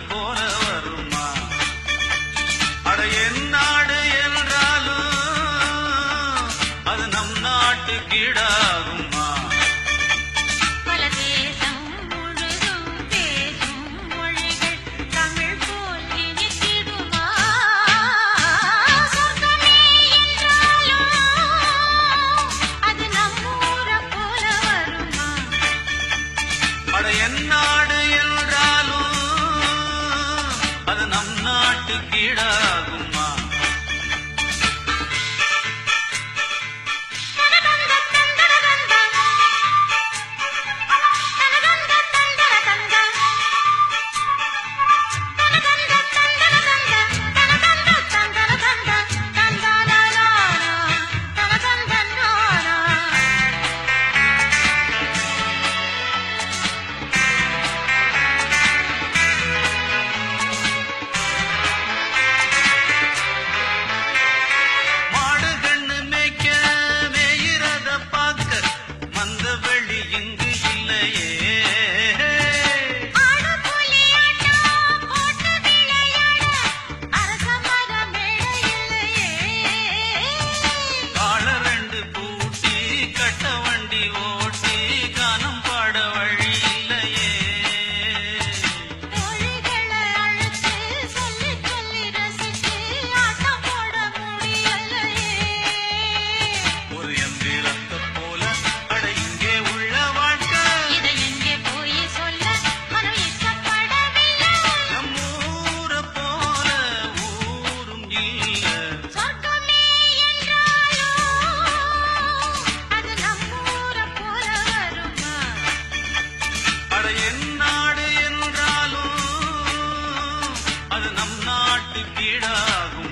போல வருமா? அட என் நாடு என்றாலும் அது நம் நாட்டு கீழாகுமா? பல தேசம் முழுதும் பேசும் மொழிகள் தமிழ் போல் இனித்திடுமா? சொர்க்கமே என்றாலும் அது நம்மூர போல வருமா? அட என் நாடு என்றாலும் அது நம் நாட்டு கீழாகுமா? மாடு கண்ணு மேய்க்க மேயிறத பார்க்க மந்த வெளி இங்கு இல்லையே. ஆடு புலி ஆட்டம் போட்டு விளையாட அரச மரம் இல்லையே. கால ரெண்டு பூட்டி கட்ட வண்டி ஓட்டி கானம் பாட வழி இல்லையே. தோழிகளை அழைத்து சொல்லி சொல்லி ரசித்து ஆட்டம் போட முடியலையே. ஒரு எந்திரத்தை போல அட இங்கே உள்ள வாழ்க்கை இதை எங்கே போய் சொல்ல மனம் இஷ்டப்படவில்லை. நம்ம ஊரை போல ஊரும் இல்ல. சொர்க்கமே என்றாலும் அது நம்மூர போல வருமா? அட என் நாடு என்றாலும் அது நம் நாட்டு கீழாகும்.